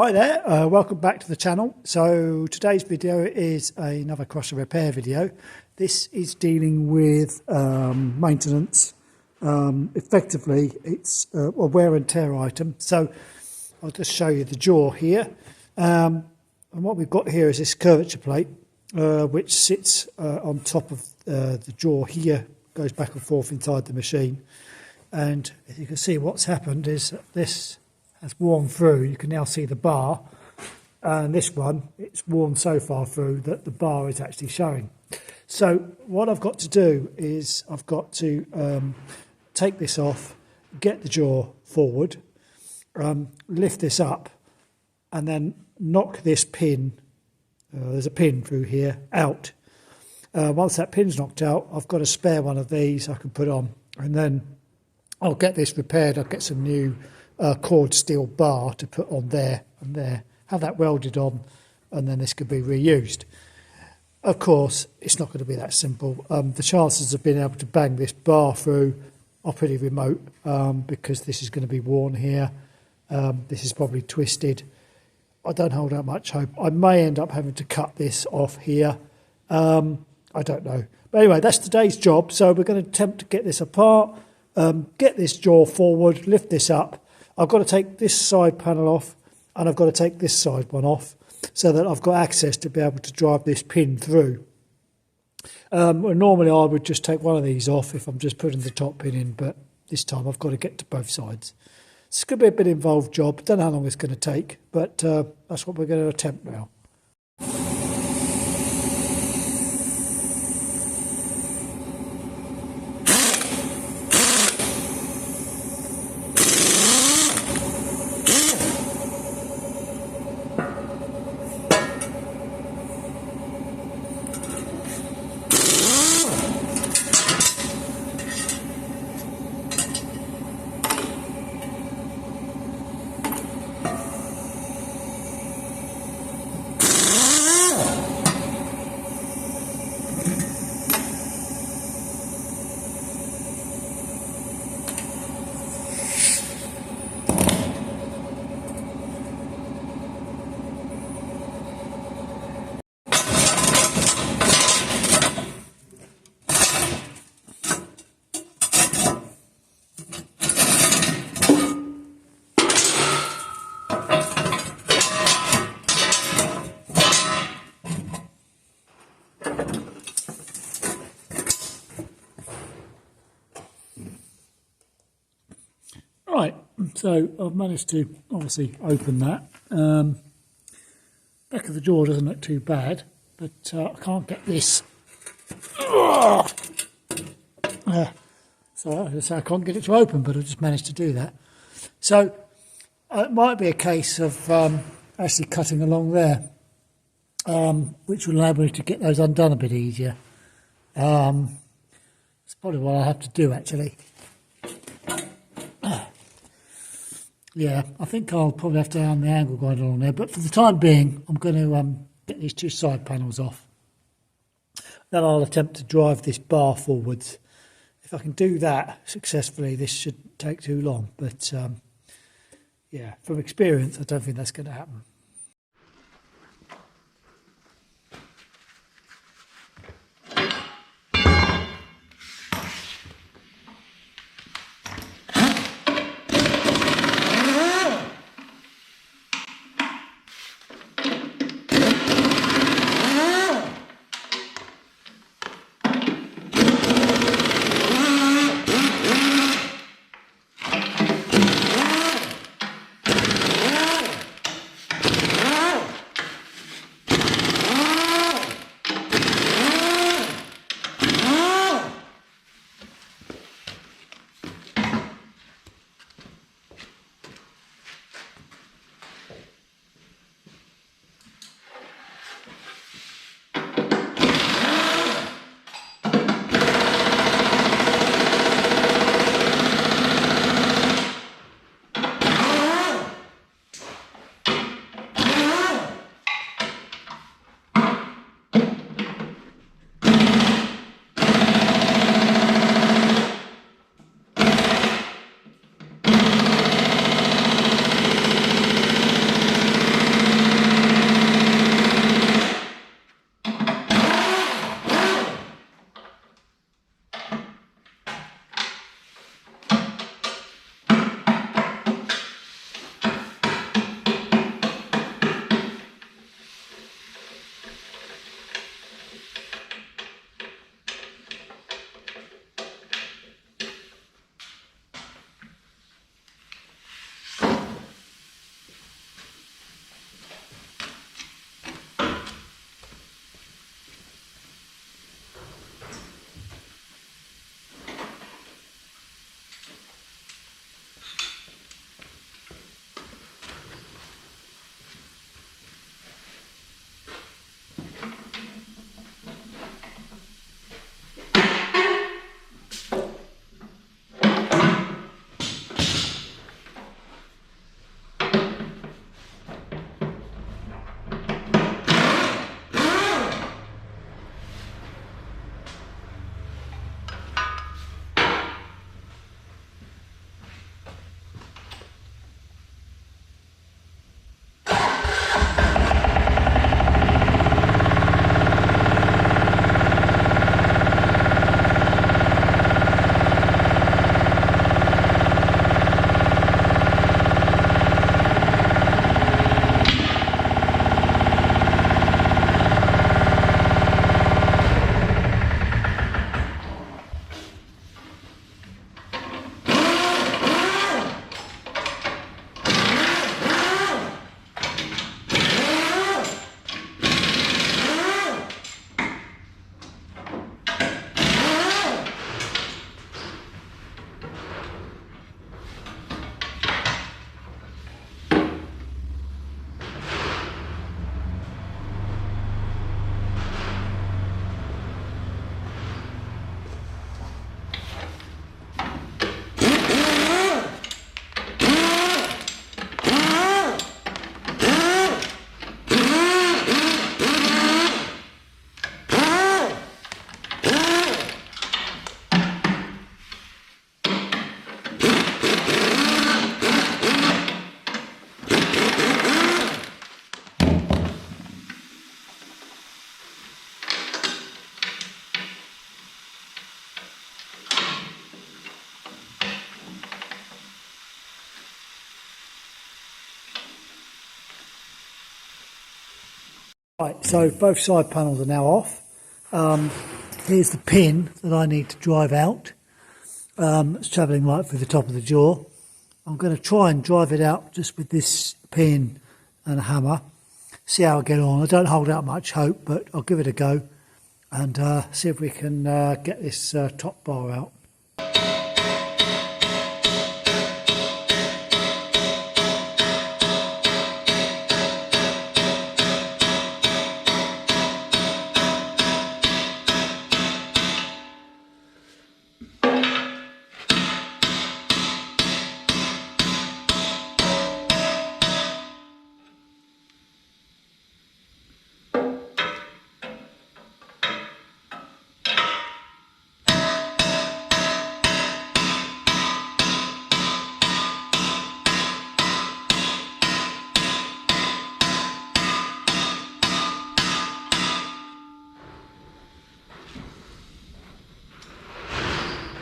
Hi there, welcome back to the channel. So today's video is another crosser repair video. This is dealing with maintenance. Effectively it's a wear and tear item. So I'll just show you the jaw here. And what we've got here is this curvature plate which sits on top of the jaw here, goes back and forth inside the machine. And as you can see, what's happened is that this has worn through. You can now see the bar, and this one, it's worn so far through that the bar is actually showing. So what I've got to do is I've got to take this off, get the jaw forward, lift this up, and then knock this pin, there's a pin through here, out. Once that pin's knocked out, I've got a spare one of these I can put on, and then I'll get this repaired. I'll get some new cord steel bar to put on there and there, have that welded on, and then this could be reused. Of course, it's not going to be that simple. The chances of being able to bang this bar through are pretty remote because this is going to be worn here. This is probably twisted. I don't hold out much hope. I may end up having to cut this off here. I don't know. But anyway, that's today's job. So we're going to attempt to get this apart, get this jaw forward, lift this up. I've got to take this side panel off, and I've got to take this side one off so that I've got access to be able to drive this pin through. Normally I would just take one of these off if I'm just putting the top pin in, but this time I've got to get to both sides. It's going to be a bit involved job. Don't know how long it's going to take, but that's what we're going to attempt now. Right, so I've managed to obviously open that. Back of the jaw doesn't look too bad, but I can't get this. So I can't get it to open, but I just managed to do that. So it might be a case of actually cutting along there, which will enable me to get those undone a bit easier. It's probably what I have to do actually. Yeah, I think I'll probably have to arm the angle guide along there, but for the time being, I'm going to get these two side panels off. Then I'll attempt to drive this bar forwards. If I can do that successfully, this shouldn't take too long, but yeah, from experience, I don't think that's going to happen. Right, so both side panels are now off. Here's the pin that I need to drive out. It's travelling right through the top of the jaw. I'm going to try and drive it out just with this pin and a hammer. See how I get on. I don't hold out much hope, but I'll give it a go and see if we can get this top bar out.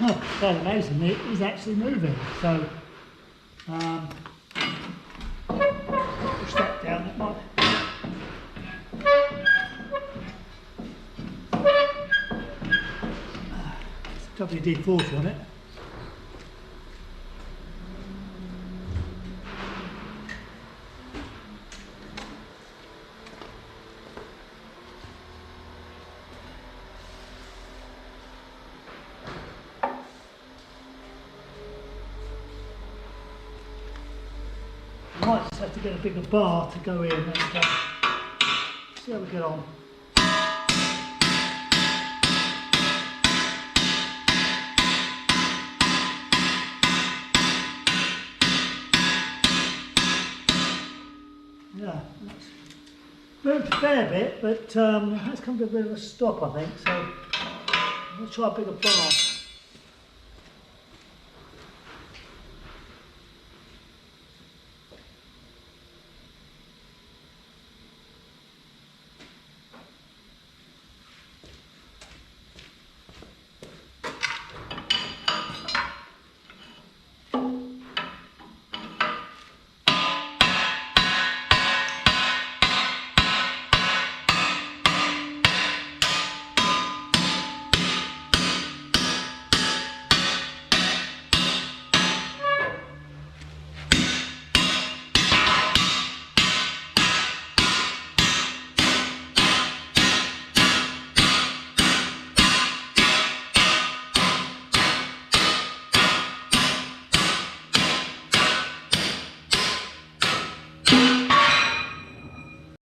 Oh, quite amazing, it is actually moving. So, push that down, it might. It's WD-40 on it. Might just have to get a bigger bar to go in and see how we get on. Yeah, that's moved a fair bit, but that's come to a bit of a stop, I think. So I'll try a bigger bar.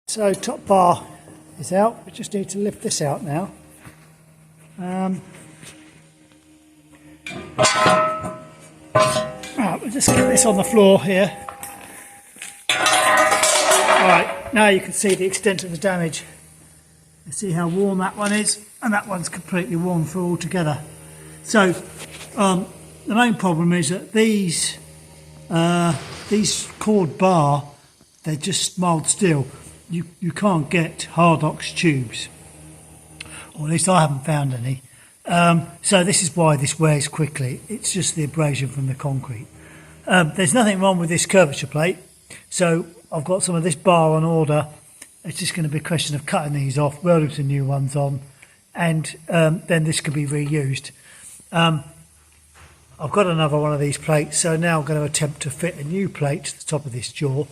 So top bar is out, we just need to lift this out now. Right, we'll just get this on the floor here. Alright, now you can see the extent of the damage. You see how warm that one is, and that one's completely worn through altogether. So the main problem is that these cord bar, they're just mild steel. You can't get Hardox tubes, or at least I haven't found any. So this is why this wears quickly. It's just the abrasion from the concrete. There's nothing wrong with this curvature plate, so I've got some of this bar on order. It's just going to be a question of cutting these off, welding some new ones on, and then this can be reused. I've got another one of these plates, so now I'm going to attempt to fit a new plate to the top of this jaw.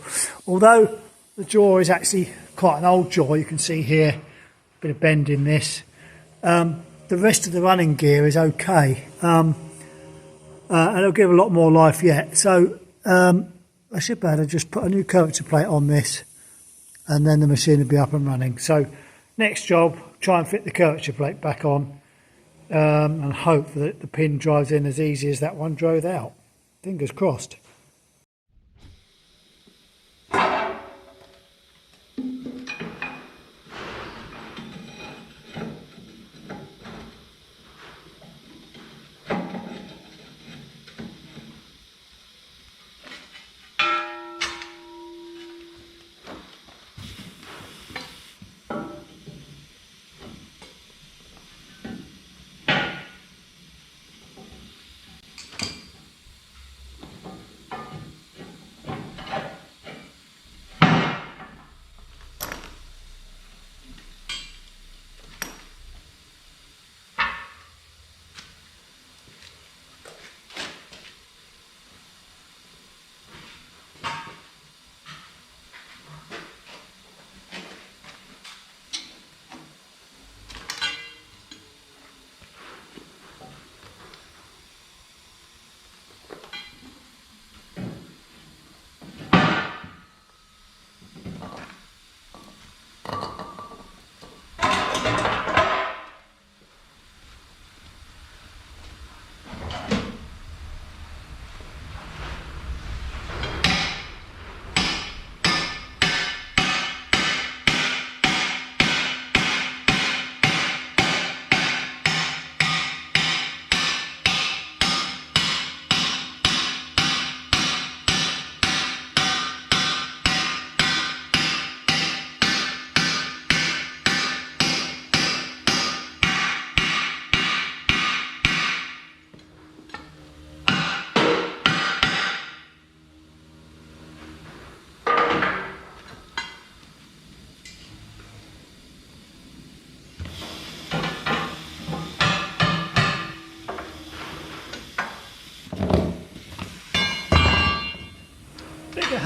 Although the jaw is actually quite an old jaw, you can see here a bit of bend in this. The rest of the running gear is okay, and it'll give a lot more life yet. So I should be able to just put a new curvature plate on this, and then the machine will be up and running. So next job, try and fit the curvature plate back on, and hope that the pin drives in as easy as that one drove out. Fingers crossed.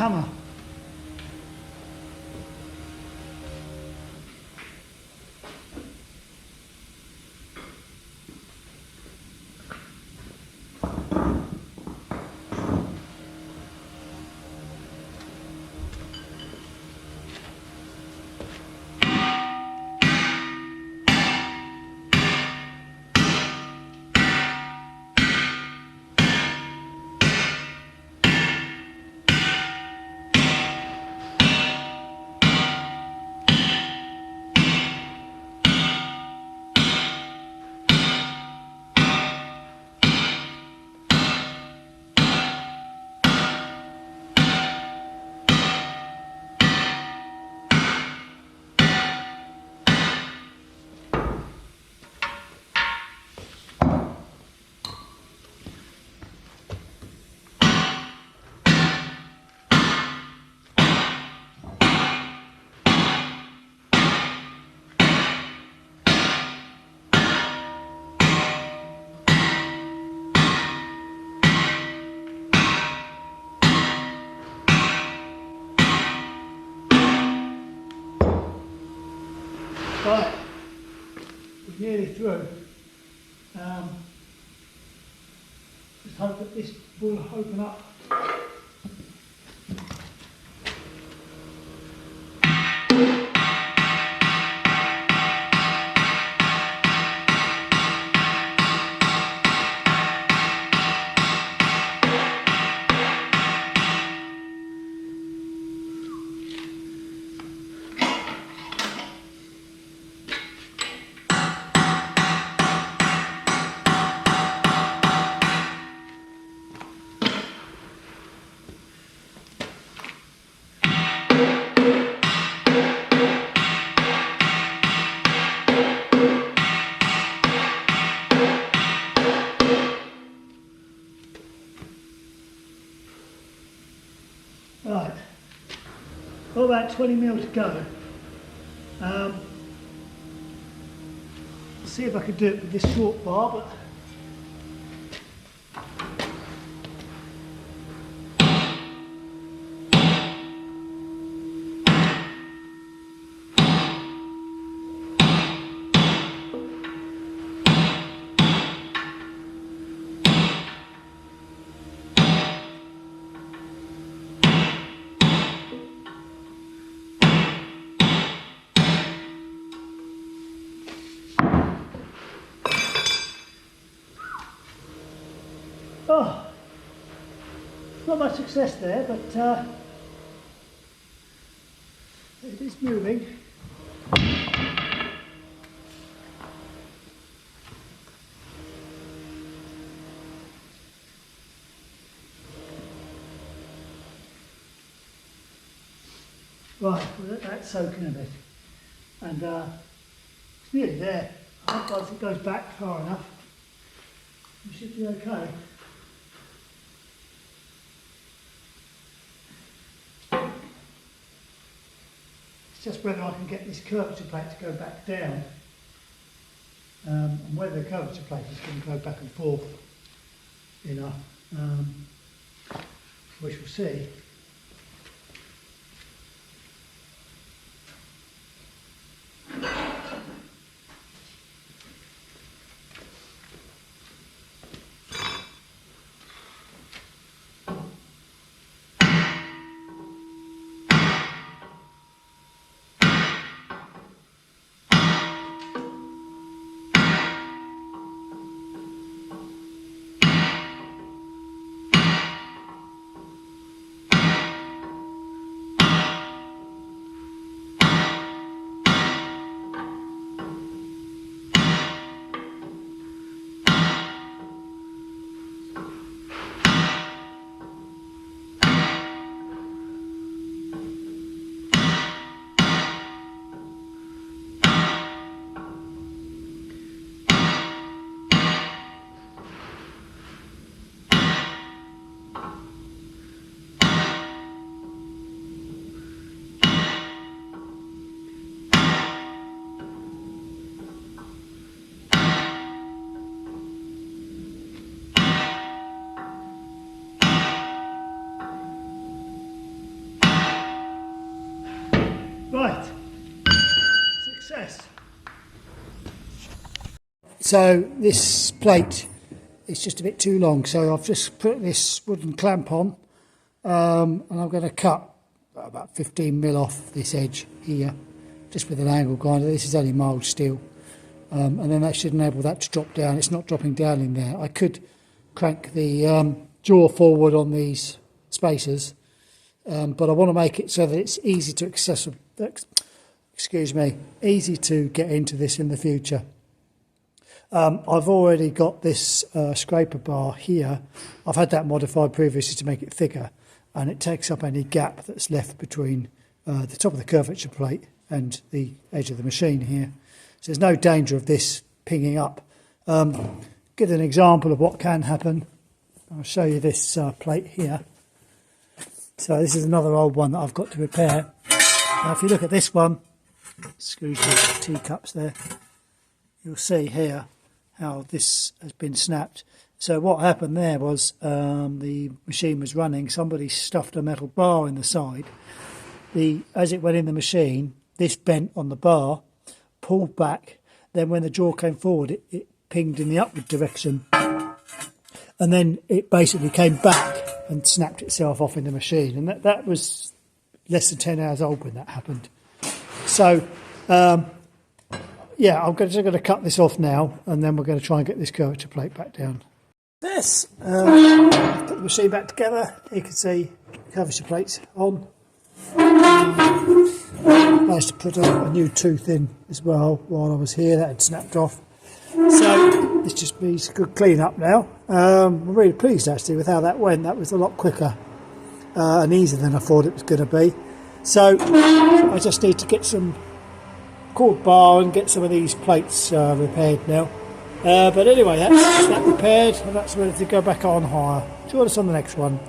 hammer. Right, we're nearly through. Just hope that this will open up. Right, got about 20 mil to go. I'll see if I can do it with this short bar, but oh, not much success there, but it is moving. Right, we'll let that soak in a bit, and it's nearly there. Once it goes back far enough, we should be okay. It's just whether I can get this curvature plate to go back down, and whether the curvature plate is going to go back and forth enough. We shall see. Right, success. So this plate is just a bit too long, so I've just put this wooden clamp on, and I'm going to cut about 15mm off this edge here, just with an angle grinder. This is only mild steel, and then that should enable that to drop down. It's not dropping down in there. I could crank the jaw forward on these spacers, but I want to make it so that it's easy to easy to get into this in the future. I've already got this scraper bar here. I've had that modified previously to make it thicker, and it takes up any gap that's left between the top of the curvature plate and the edge of the machine here. So there's no danger of this pinging up. Give an example of what can happen. I'll show you this plate here. So this is another old one that I've got to repair. Now if you look at this one, excuse the teacups there, you'll see here how this has been snapped. So what happened there was the machine was running, somebody stuffed a metal bar in the side. As it went in the machine, this bent on the bar, pulled back, then when the jaw came forward it pinged in the upward direction, and then it basically came back and snapped itself off in the machine, and that was less than 10 hours old when that happened. So yeah, I'm just going to cut this off now, and then we're going to try and get this curvature plate back down. This, I've put the machine back together. You can see curvature plates on. Managed to put a new tooth in as well while I was here. That had snapped off. So this just needs a good clean up now. I'm really pleased actually with how that went. That was a lot quicker and easier than I thought it was going to be. So I just need to get some cord bar and get some of these plates repaired now. But anyway, that's that repaired, and that's ready to go back on hire. Join us on the next one.